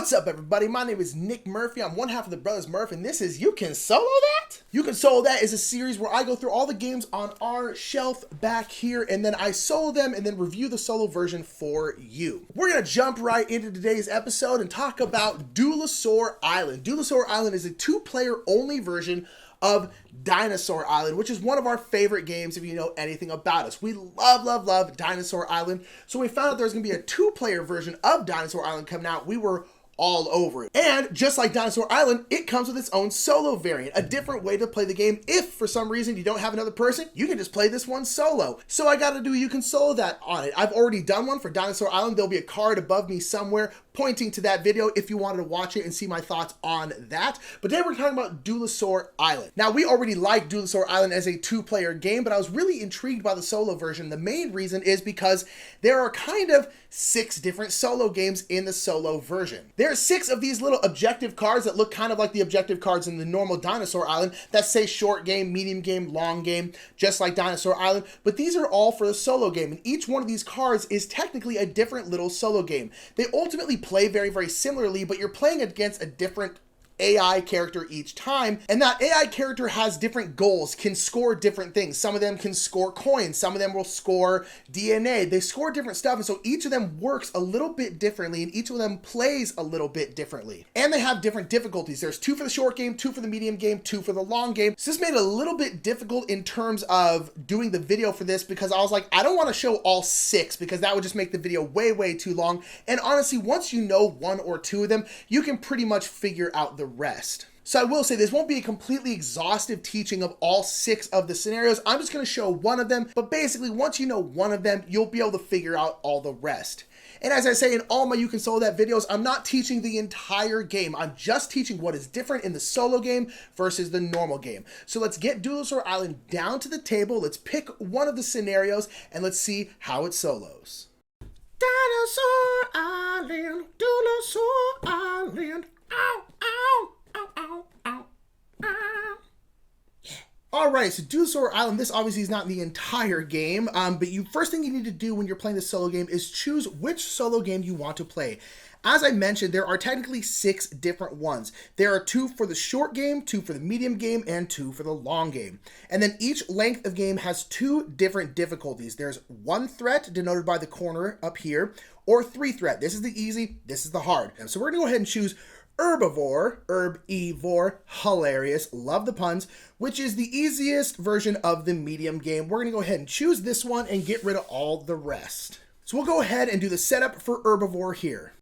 What's up, everybody? My name is Nick Murphy. I'm one half of the Brothers Murph, and this is You Can Solo That? You Can Solo That is a series where I go through all the games on our shelf back here, and then I solo them and then review the solo version for you. We're going to jump right into today's episode and talk about Deulosaur Island. Deulosaur Island is a two-player only version of Dinosaur Island, which is one of our favorite games if you know anything about us. We love Dinosaur Island. So when we found out there was going to be a two-player version of Dinosaur Island coming out, we were all over it. And just like Dinosaur Island, it comes with its own solo variant, a different way to play the game. If for some reason you don't have another person, you can just play this one solo. So I gotta do You Can Solo That on it. I've already done one for Dinosaur Island. There'll be a card above me somewhere pointing to that video if you wanted to watch it and see my thoughts on that. But today we're talking about Deulosaur Island. Now, we already like Deulosaur Island as a two-player game, but I was really intrigued by the solo version. The main reason is because there are kind of 6 different solo games in the solo version. There are 6 of these little objective cards that look kind of like the objective cards in the normal Dinosaur Island that say short game, medium game, long game, just like Dinosaur Island, but these are all for the solo game, and each one of these cards is technically a different little solo game. They ultimately play very similarly, but you're playing against a different AI character each time, and that AI character has different goals, can score different things. Some of them can score coins, some of them will score DNA. They score different stuff, and so each of them works a little bit differently, and each of them plays a little bit differently. And they have different difficulties. There's 2 for the short game, 2 for the medium game, 2 for the long game. So this made it a little bit difficult in terms of doing the video for this, because I was like, I don't want to show all 6 because that would just make the video way too long. And honestly, once you know 1 or 2 of them, you can pretty much figure out the rest. So I will say this won't be a completely exhaustive teaching of all 6 of the scenarios. I'm just going to show 1 of them, but basically once you know 1 of them, you'll be able to figure out all the rest. And as I say in all my You Can Solo That videos, I'm not teaching the entire game. I'm just teaching what is different in the solo game versus the normal game. So let's get Deulosaur Island down to the table. Let's pick one of the scenarios and let's see how it solos. Dinosaur Island, Deulosaur Island, ow, ow, ow, ow, ow, ow. Alright, so Deulosaur Island, this obviously is not the entire game, but first thing you need to do when you're playing the solo game is choose which solo game you want to play. As I mentioned, there are technically 6 different ones. There are 2 for the short game, 2 for the medium game, and 2 for the long game. And then each length of game has 2 different difficulties. There's 1 threat, denoted by the corner up here, or 3 threat. This is the easy, this is the hard. And so we're gonna go ahead and choose Herbivore, herb-ivore, hilarious, love the puns, which is the easiest version of the medium game. We're gonna go ahead and choose this one and get rid of all the rest. So we'll go ahead and do the setup for Herbivore here.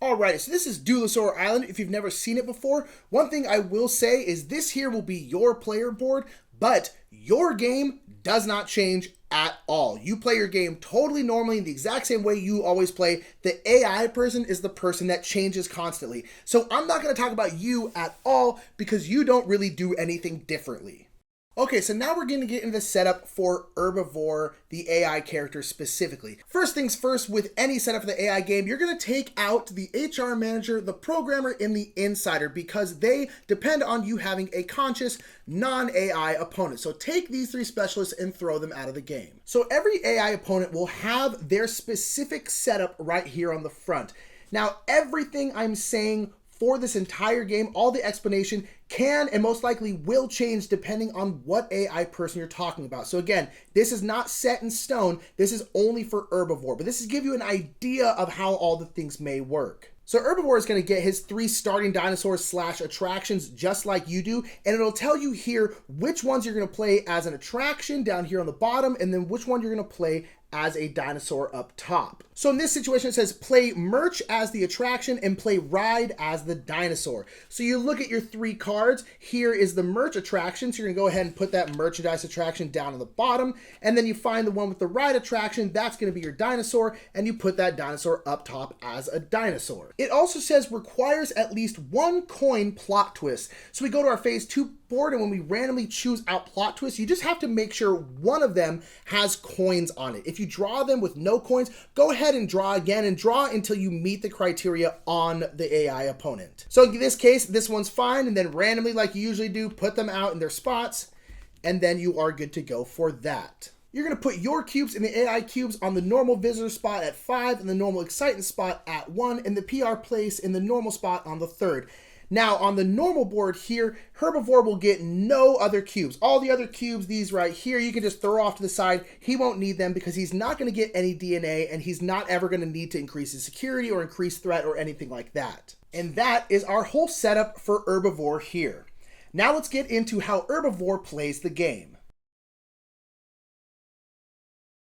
Alright, so this is Deulosaur Island. If you've never seen it before, one thing I will say is this here will be your player board, but your game does not change at all. You play your game totally normally in the exact same way you always play. The AI person is the person that changes constantly. So I'm not going to talk about you at all because you don't really do anything differently. Okay, so now we're going to get into the setup for Herbivore, the AI character specifically. First things first, with any setup for the AI game, you're going to take out the HR manager, the programmer, and the insider because they depend on you having a conscious, non-AI opponent. So take these 3 specialists and throw them out of the game. So every AI opponent will have their specific setup right here on the front. Now, everything I'm saying for this entire game, all the explanation can and most likely will change depending on what AI person you're talking about. So again, this is not set in stone. This is only for Herbivore, but this is give you an idea of how all the things may work. So Herbivore is going to get his 3 starting dinosaurs / attractions just like you do, and it'll tell you here which ones you're going to play as an attraction down here on the bottom, and then which one you're going to play as a dinosaur up top. So in this situation, it says play merch as the attraction and play ride as the dinosaur. So you look at your 3 cards. Here is the merch attraction. So you're gonna go ahead and put that merchandise attraction down on the bottom. And then you find the one with the ride attraction. That's gonna be your dinosaur. And you put that dinosaur up top as a dinosaur. It also says requires at least 1 coin plot twist. So we go to our phase 2 board, and when we randomly choose out plot twists, you just have to make sure one of them has coins on it. If you draw them with no coins, go ahead and draw again and draw until you meet the criteria on the AI opponent. So in this case, this one's fine, and then randomly, like you usually do, put them out in their spots, and then you are good to go for that. You're going to put your cubes and the AI cubes on the normal visitor spot at 5 and the normal excitant spot at 1 and the PR place in the normal spot on the 3rd. Now on the normal board here, Herbivore will get no other cubes. All the other cubes, these right here, you can just throw off to the side. He won't need them because he's not going to get any DNA and he's not ever going to need to increase his security or increase threat or anything like that. And that is our whole setup for Herbivore here. Now let's get into how Herbivore plays the game.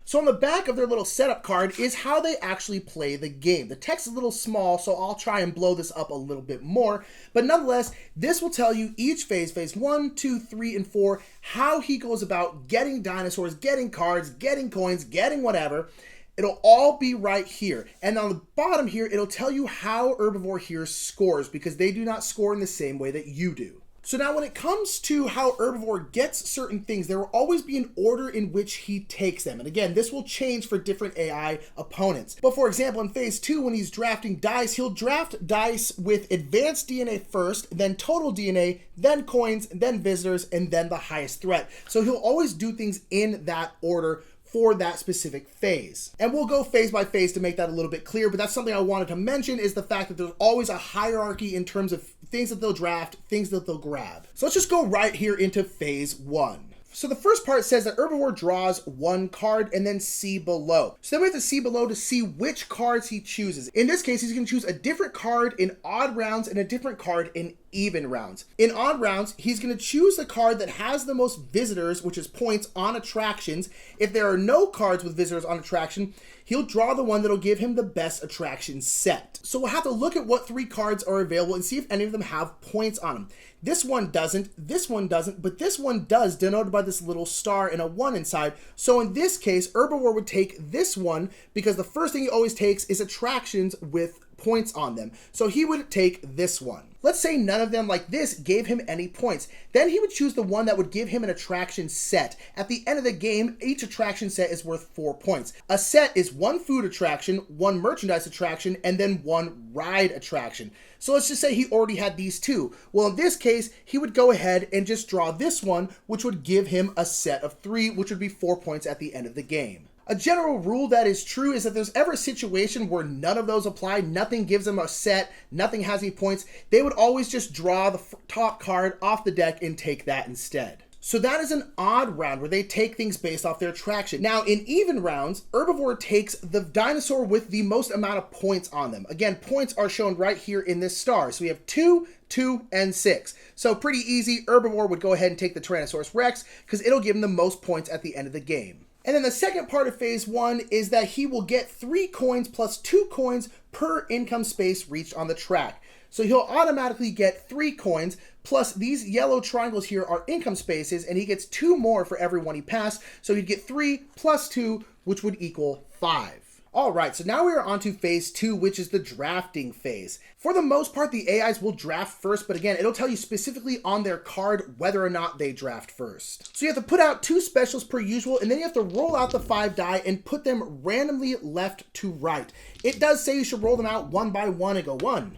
So on the back of their little setup card is how they actually play the game. The text is a little small, so I'll try and blow this up a little bit more. But nonetheless, this will tell you each phase 1, 2, 3, and 4, how he goes about getting dinosaurs, getting cards, getting coins, getting whatever. It'll all be right here. And on the bottom here, it'll tell you how Herbivore here scores because they do not score in the same way that you do. So now when it comes to how Herbivore gets certain things, there will always be an order in which he takes them. And again, this will change for different AI opponents. But for example, in phase 2, when he's drafting dice, he'll draft dice with advanced DNA first, then total DNA, then coins, then visitors, and then the highest threat. So he'll always do things in that order for that specific phase. And we'll go phase by phase to make that a little bit clear, but that's something I wanted to mention is the fact that there's always a hierarchy in terms of things that they'll draft, things that they'll grab. So let's just go right here into phase 1. So the first part says that Herbivore draws 1 card and then see below. So then we have to see below to see which cards he chooses. In this case, he's going to choose a different card in odd rounds and a different card in even rounds. In odd rounds, he's going to choose the card that has the most visitors, which is points on attractions. If there are no cards with visitors on attraction, he'll draw the one that'll give him the best attraction set. So we'll have to look at what 3 cards are available and see if any of them have points on them. This one doesn't, but this one does, denoted by this little star and a 1 inside. So in this case, Herbivore would take this one because the first thing he always takes is attractions with points on them. So he would take this one. Let's say none of them like this gave him any points. Then he would choose the one that would give him an attraction set. At the end of the game, each attraction set is worth 4 points. A set is 1 food attraction, 1 merchandise attraction, and then 1 ride attraction. So let's just say he already had these 2. Well, in this case, he would go ahead and just draw this one, which would give him a set of 3, which would be 4 points at the end of the game. A general rule that is true is that there's ever a situation where none of those apply, nothing gives them a set, nothing has any points, they would always just draw the top card off the deck and take that instead. So that is an odd round where they take things based off their attraction. Now in even rounds, Herbivore takes the dinosaur with the most amount of points on them. Again, points are shown right here in this star. So we have 2, 2, and 6. So pretty easy, Herbivore would go ahead and take the Tyrannosaurus Rex because it'll give him the most points at the end of the game. And then the second part of phase 1 is that he will get 3 coins plus 2 coins per income space reached on the track. So he'll automatically get 3 coins, plus these yellow triangles here are income spaces, and he gets 2 more for every one he passed. So he'd get 3 plus 2, which would equal 5. All right, so now we are on to phase 2, which is the drafting phase. For the most part, the AIs will draft first, but again, it'll tell you specifically on their card whether or not they draft first. So you have to put out 2 specials per usual, and then you have to roll out the 5 die and put them randomly left to right. It does say you should roll them out 1 by 1 and go 1,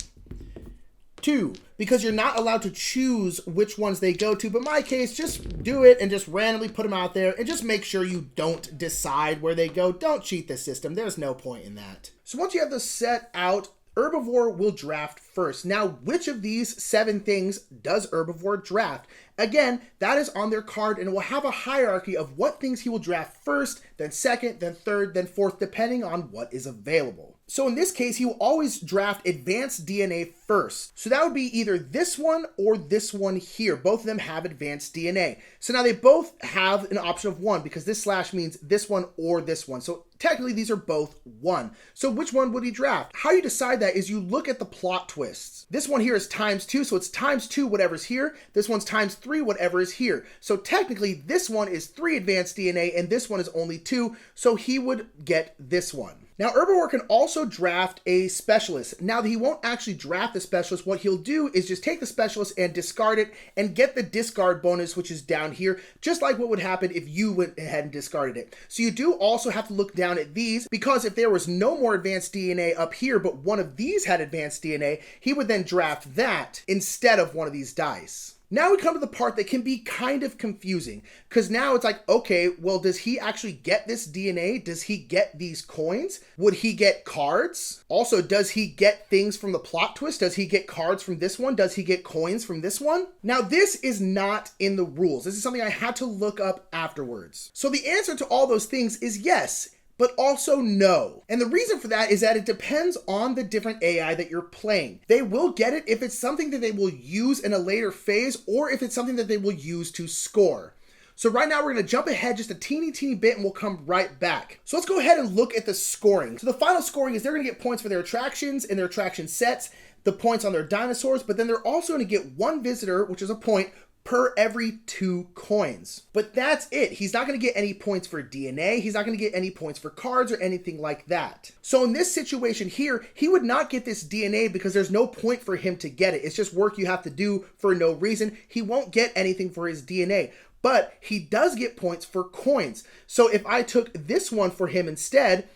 2, because you're not allowed to choose which ones they go to, but in my case, just do it and just randomly put them out there and just make sure you don't decide where they go. Don't cheat the system. There's no point in that. So once you have this set out, Herbivore will draft first. Now, which of these 7 things does Herbivore draft? Again, that is on their card, and it will have a hierarchy of what things he will draft first, then second, then third, then fourth, depending on what is available. So in this case, he will always draft advanced DNA first. So that would be either this one or this one here. Both of them have advanced DNA. So now they both have an option of 1 because this slash means this one or this one. So technically these are both 1. So which one would he draft? How you decide that is you look at the plot twists. This one here is ×2, so it's ×2 whatever's here. This one's ×3 whatever is here. So technically this one is 3 advanced DNA and this one is only 2, so he would get this one. Now, Herbivore can also draft a specialist. Now, he won't actually draft the specialist. What he'll do is just take the specialist and discard it and get the discard bonus, which is down here, just like what would happen if you went ahead and discarded it. So you do also have to look down at these, because if there was no more advanced DNA up here, but one of these had advanced DNA, he would then draft that instead of one of these dice. Now we come to the part that can be kind of confusing, because now it's like, okay, well, does he actually get this DNA? Does he get these coins? Would he get cards? Also, does he get things from the plot twist? Does he get cards from this one? Does he get coins from this one? Now, this is not in the rules. This is something I had to look up afterwards. So the answer to all those things is yes, but also no. And the reason for that is that it depends on the different AI that you're playing. They will get it if it's something that they will use in a later phase, or if it's something that they will use to score. So right now we're gonna jump ahead just a teeny bit and we'll come right back. So let's go ahead and look at the scoring. So the final scoring is they're gonna get points for their attractions and their attraction sets, the points on their dinosaurs, but then they're also gonna get one visitor, which is a point, per every 2 coins. But that's it. He's not going to get any points for DNA. He's not going to get any points for cards or anything like that. So in this situation here, he would not get this DNA because there's no point for him to get it. It's just work you have to do for no reason. He won't get anything for his DNA, but he does get points for coins. So if I took this one for him instead,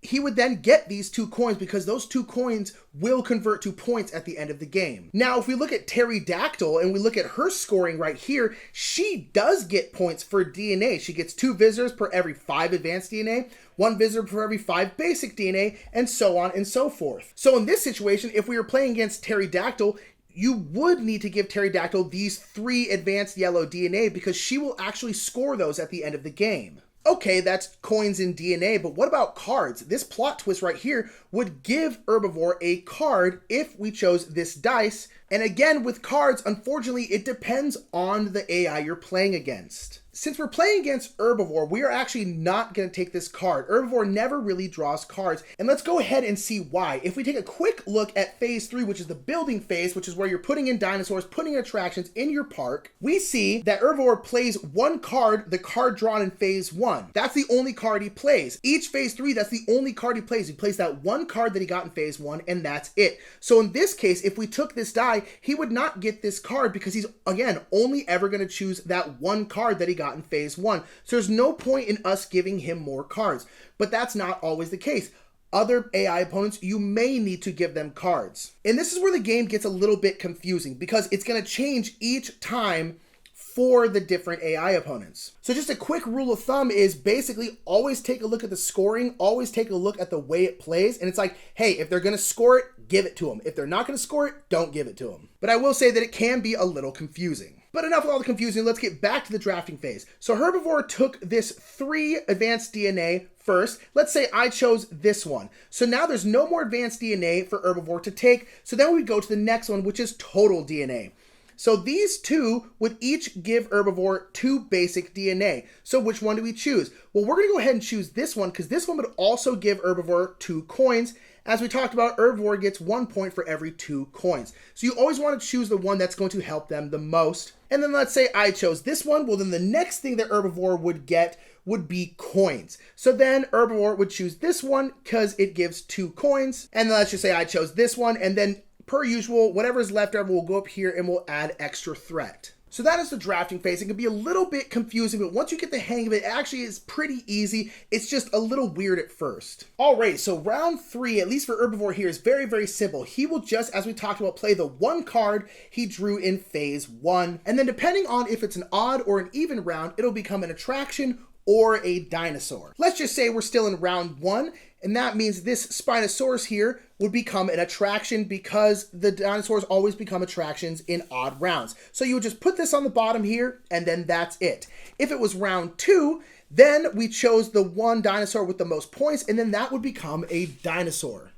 he would then get these 2 coins because those 2 coins will convert to points at the end of the game. Now, if we look at Pterodactyl and we look at her scoring right here, she does get points for DNA. She gets 2 visitors per every 5 advanced DNA, 1 visitor per every 5 basic DNA, and so on and so forth. So in this situation, if we were playing against Pterodactyl, you would need to give Pterodactyl these 3 advanced yellow DNA because she will actually score those at the end of the game. Okay, that's coins and DNA, but what about cards? This plot twist right here would give Herbivore a card if we chose this dice. And again, with cards, unfortunately, it depends on the AI you're playing against. Since we're playing against Herbivore, we are actually not going to take this card. Herbivore never really draws cards, and let's go ahead and see why. If we take a quick look at phase 3, which is the building phase, which is where you're putting in dinosaurs, putting attractions in your park, we see that Herbivore plays 1 card, the card drawn in phase 1. That's the only card he plays. Each phase 3, that's the only card he plays. He plays that 1 card that he got in phase 1, and that's it. So in this case, if we took this die, he would not get this card because he's, again, only ever going to choose that 1 card that he got in phase 1. So there's no point in us giving him more cards, but that's not always the case. Other AI opponents, you may need to give them cards. And this is where the game gets a little bit confusing because it's going to change each time for the different AI opponents. So just a quick rule of thumb is basically always take a look at the scoring, always take a look at the way it plays, and it's like, hey, if they're going to score it, give it to them. If they're not going to score it, don't give it to them. But I will say that it can be a little confusing. But enough with all the confusion, let's get back to the drafting phase. So Herbivore took this 3 advanced DNA first. Let's say I chose this one. So now there's no more advanced DNA for Herbivore to take. So then we go to the next one, which is total DNA. So these 2 would each give Herbivore 2 basic DNA. So which one do we choose? Well, we're going to go ahead and choose this one because this one would also give Herbivore 2 coins. As we talked about, Herbivore gets 1 point for every 2 coins. So you always want to choose the one that's going to help them the most. And then let's say I chose this one. Well, then the next thing that Herbivore would get would be coins. So then Herbivore would choose this one because it gives 2 coins. And then let's just say I chose this one. And then per usual, whatever is left over will go up here and we'll add extra threat. So that is the drafting phase. It can be a little bit confusing, but once you get the hang of it, it actually is pretty easy. It's just a little weird at first. All right, so round 3, at least for Herbivore here, is very simple. He will just, as we talked about, play the 1 card he drew in phase 1. And then depending on if it's an odd or an even round, it'll become an attraction or a dinosaur. Let's just say we're still in round 1, and that means this Spinosaurus here would become an attraction because the dinosaurs always become attractions in odd rounds. So you would just put this on the bottom here, and then that's it. If it was round 2, then we chose the 1 dinosaur with the most points, and then that would become a dinosaur.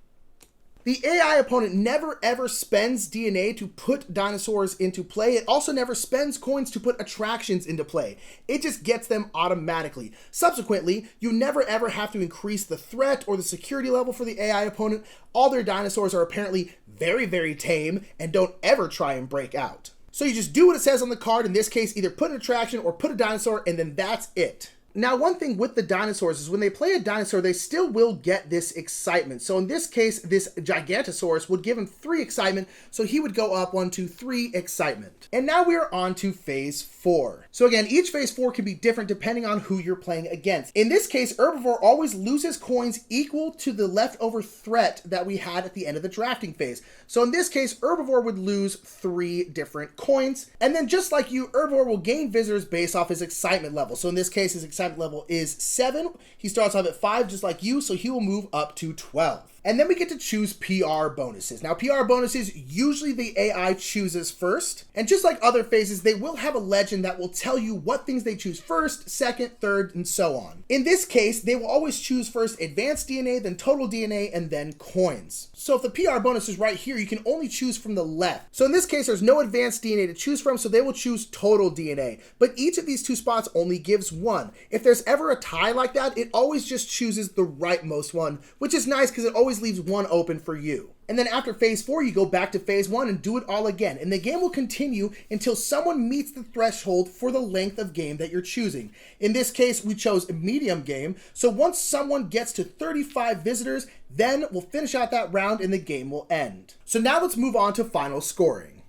The AI opponent never ever spends DNA to put dinosaurs into play. It also never spends coins to put attractions into play. It just gets them automatically. Subsequently, you never ever have to increase the threat or the security level for the AI opponent. All their dinosaurs are apparently very tame and don't ever try and break out. So you just do what it says on the card. In this case, either put an attraction or put a dinosaur, and then that's it. Now, one thing with the dinosaurs is when they play a dinosaur, they still will get this excitement. So in this case, this Gigantosaurus would give him 3 excitement, so he would go up 1, 2, 3 excitement. And now we are on to phase 4. So again, each phase 4 can be different depending on who you're playing against. In this case, Herbivore always loses coins equal to the leftover threat that we had at the end of the drafting phase. So in this case, Herbivore would lose 3 different coins. And then just like you, Herbivore will gain visitors based off his excitement level. So in this case, his excitement level is 7. He starts off at 5 just like you, so he will move up to 12. And then we get to choose PR bonuses. Now, PR bonuses, usually the AI chooses first. And just like other phases, they will have a legend that will tell you what things they choose first, second, third, and so on. In this case, they will always choose first advanced DNA, then total DNA, and then coins. So if the PR bonus is right here, you can only choose from the left. So in this case, there's no advanced DNA to choose from, so they will choose total DNA. But each of these 2 spots only gives 1. If there's ever a tie like that, it always just chooses the rightmost one, which is nice because it always leaves 1 open for you. And then after phase 4, you go back to phase 1 and do it all again. And the game will continue until someone meets the threshold for the length of game that you're choosing. In this case, we chose a medium game. So once someone gets to 35 visitors, then we'll finish out that round and the game will end. So now let's move on to final scoring.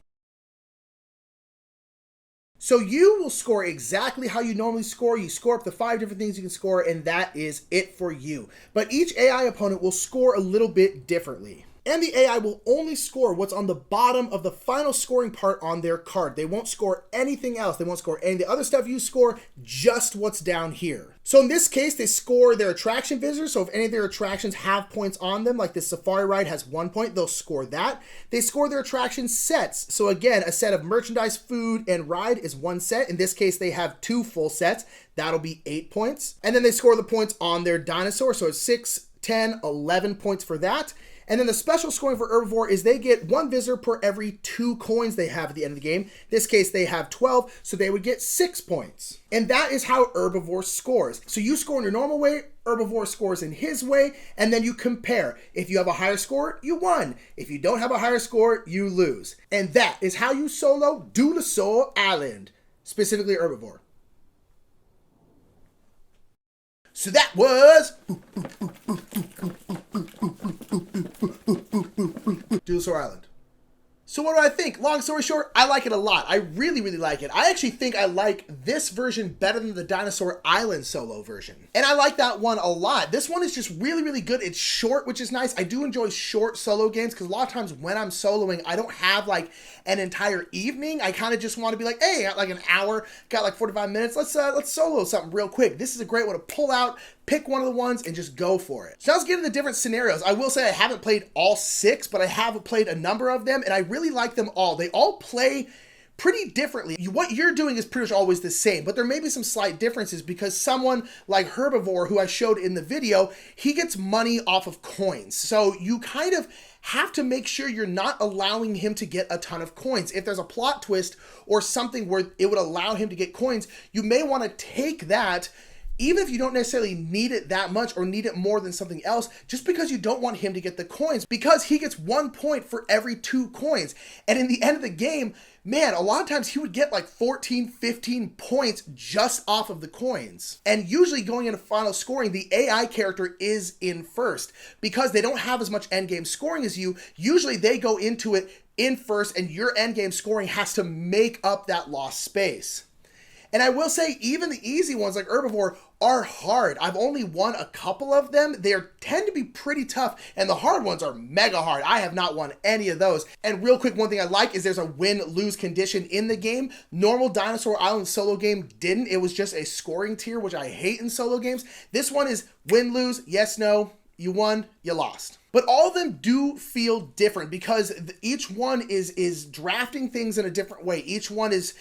So you will score exactly how you normally score. You score up to 5 different things you can score, and that is it for you. But each AI opponent will score a little bit differently. And the AI will only score what's on the bottom of the final scoring part on their card. They won't score anything else. They won't score any of the other stuff you score, just what's down here. So in this case, they score their attraction visitors. So if any of their attractions have points on them, like this safari ride has 1 point, they'll score that. They score their attraction sets. So again, a set of merchandise, food, and ride is 1 set. In this case, they have 2 full sets. That'll be 8 points. And then they score the points on their dinosaur. So it's 6, 10, 11 points for that. And then the special scoring for Herbivore is they get 1 visitor per every 2 coins they have at the end of the game. In this case, they have 12, so they would get 6 points. And that is how Herbivore scores. So you score in your normal way, Herbivore scores in his way, and then you compare. If you have a higher score, you won. If you don't have a higher score, you lose. And that is how you solo Deulosaur Island, specifically Herbivore. So that was Deulosaur Island. So what do I think? Long story short, I like it a lot. I really, really like it. I actually think I like this version better than the Dinosaur Island solo version. And I like that one a lot. This one is just really, really good. It's short, which is nice. I do enjoy short solo games because a lot of times when I'm soloing, I don't have like an entire evening. I kind of just want to be like, hey, I got like an hour, got like 45 minutes. Let's solo something real quick. This is a great one to pull out, pick one of the ones, and just go for it. So now let's get into the different scenarios. I will say I haven't played all 6, but I have played a number of them, and I really like them all. They all play pretty differently. What you're doing is pretty much always the same, but there may be some slight differences because someone like Herbivore, who I showed in the video, he gets money off of coins. So you kind of have to make sure you're not allowing him to get a ton of coins. If there's a plot twist or something where it would allow him to get coins, you may want to take that even if you don't necessarily need it that much or need it more than something else, just because you don't want him to get the coins, because he gets 1 point for every 2 coins. And in the end of the game, man, a lot of times he would get like 14, 15 points just off of the coins. And usually going into final scoring, the AI character is in first because they don't have as much endgame scoring as you. Usually they go into it in first and your endgame scoring has to make up that lost space. And I will say, even the easy ones like Herbivore are hard. I've only won a couple of them. They tend to be pretty tough, and the hard ones are mega hard. I have not won any of those. And real quick, one thing I like is there's a win-lose condition in the game. Normal Dinosaur Island solo game didn't. It was just a scoring tier, which I hate in solo games. This one is win-lose, yes, no, you won, you lost. But all of them do feel different because each one is drafting things in a different way. Each one is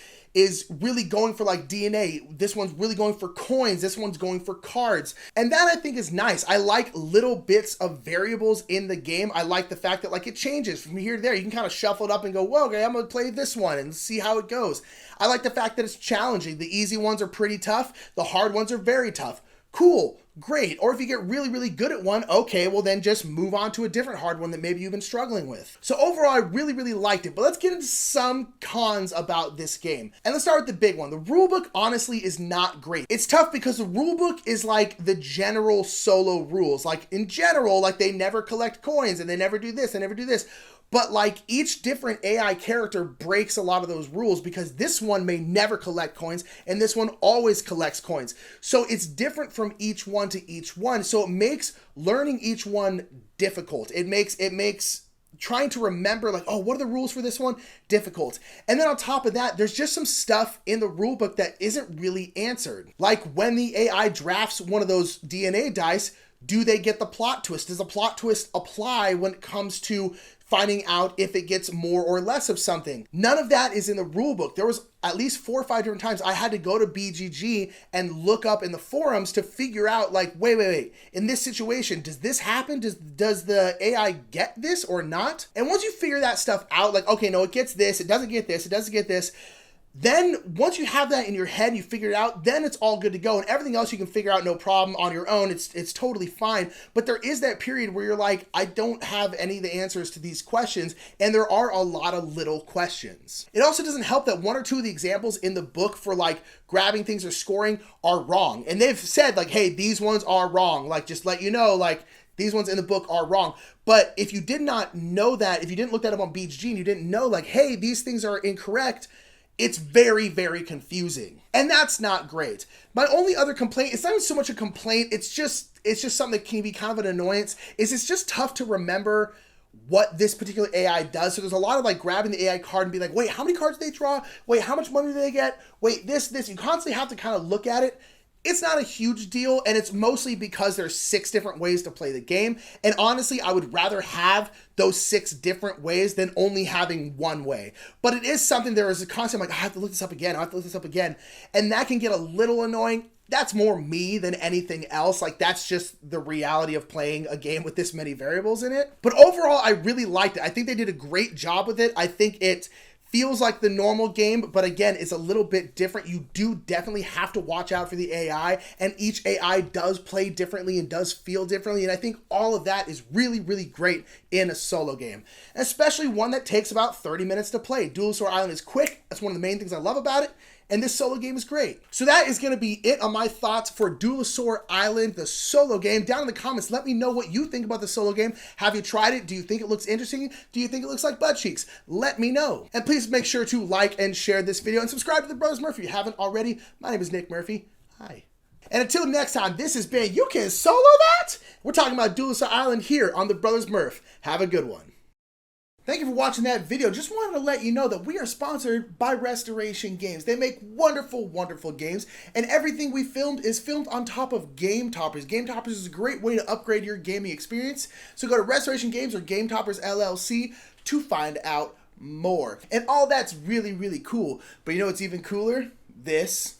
really going for like DNA. This one's really going for coins. This one's going for cards. And that I think is nice. I like little bits of variables in the game. I like the fact that like it changes from here to there. You can kind of shuffle it up and go, well, okay, I'm gonna play this one and see how it goes. I like the fact that it's challenging. The easy ones are pretty tough. The hard ones are very tough. cool, great. Or if you get really, really good at one, okay, well then just move on to a different hard one that maybe you've been struggling with. So overall, I really, really liked it. But let's get into some cons about this game. And let's start with the big one. The rulebook, honestly, is not great. It's tough because the rulebook is like the general solo rules. Like in general, like they never collect coins and they never do this, they never do this. But like each different AI character breaks a lot of those rules because this one may never collect coins and this one always collects coins. So it's different from each one to each one. So it makes learning each one difficult. It makes trying to remember like, oh, what are the rules for this one? Difficult. And then on top of that, there's just some stuff in the rule book that isn't really answered. Like when the AI drafts one of those DNA dice, do they get the plot twist? Does a plot twist apply when it comes to finding out if it gets more or less of something? None of that is in the rule book. There was at least 4 or 5 different times I had to go to BGG and look up in the forums to figure out like, wait, in this situation, does this happen? Does the AI get this or not? And once you figure that stuff out, like, okay, no, it gets this, it doesn't get this, it doesn't get this. Then once you have that in your head, you figure it out, then it's all good to go. And everything else you can figure out no problem on your own. It's totally fine. But there is that period where you're like, I don't have any of the answers to these questions. And there are a lot of little questions. It also doesn't help that 1 or 2 of the examples in the book for like grabbing things or scoring are wrong. And they've said like, hey, these ones are wrong. Like, just let you know, like, these ones in the book are wrong. But if you did not know that, if you didn't look that up on BGG and you didn't know like, hey, these things are incorrect, it's very, very confusing. And that's not great. My only other complaint, it's not even so much a complaint, it's just something that can be kind of an annoyance, is it's just tough to remember what this particular AI does. So there's a lot of like grabbing the AI card and be like, wait, how many cards do they draw? Wait, how much money do they get? Wait, this. You constantly have to kind of look at it. It's not a huge deal, and it's mostly because there's 6 different ways to play the game. And honestly, I would rather have those 6 different ways than only having one way. But it is something, there is a constant like, I have to look this up again, and that can get a little annoying. That's more me than anything else. Like, that's just the reality of playing a game with this many variables in it. But overall, I really liked it. I think they did a great job with it. I think it feels like the normal game, but again, it's a little bit different. You do definitely have to watch out for the AI, and each AI does play differently and does feel differently, and I think all of that is really, really great in a solo game, especially one that takes about 30 minutes to play. Deulosaur Island is quick. That's one of the main things I love about it. And this solo game is great. So that is going to be it on my thoughts for Deulosaur Island, the solo game. Down in the comments, let me know what you think about the solo game. Have you tried it? Do you think it looks interesting? Do you think it looks like butt cheeks? Let me know. And please make sure to like and share this video and subscribe to the Brothers Murph if you haven't already. My name is Nick Murphy. Hi. And until next time, this has been You Can Solo That? We're talking about Deulosaur Island here on the Brothers Murph. Have a good one. Thank you for watching that video. Just wanted to let you know that we are sponsored by Restoration Games. They make wonderful, wonderful games, and everything we filmed is filmed on top of Game Toppers. Game Toppers is a great way to upgrade your gaming experience. So go to Restoration Games or Game Toppers LLC to find out more. And all that's really, really cool. But you know what's even cooler? This.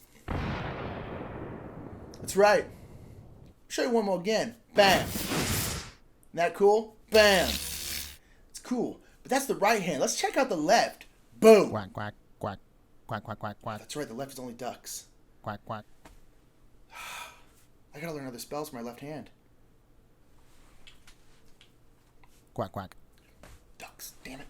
That's right. I'll show you one more again. Bam. Isn't that cool? Bam. It's cool. But that's the right hand. Let's check out the left. Boom. Quack, quack, quack, quack, quack, quack, quack. That's right, the left is only ducks. Quack, quack. I gotta learn other spells for my left hand. Quack, quack. Ducks, damn it.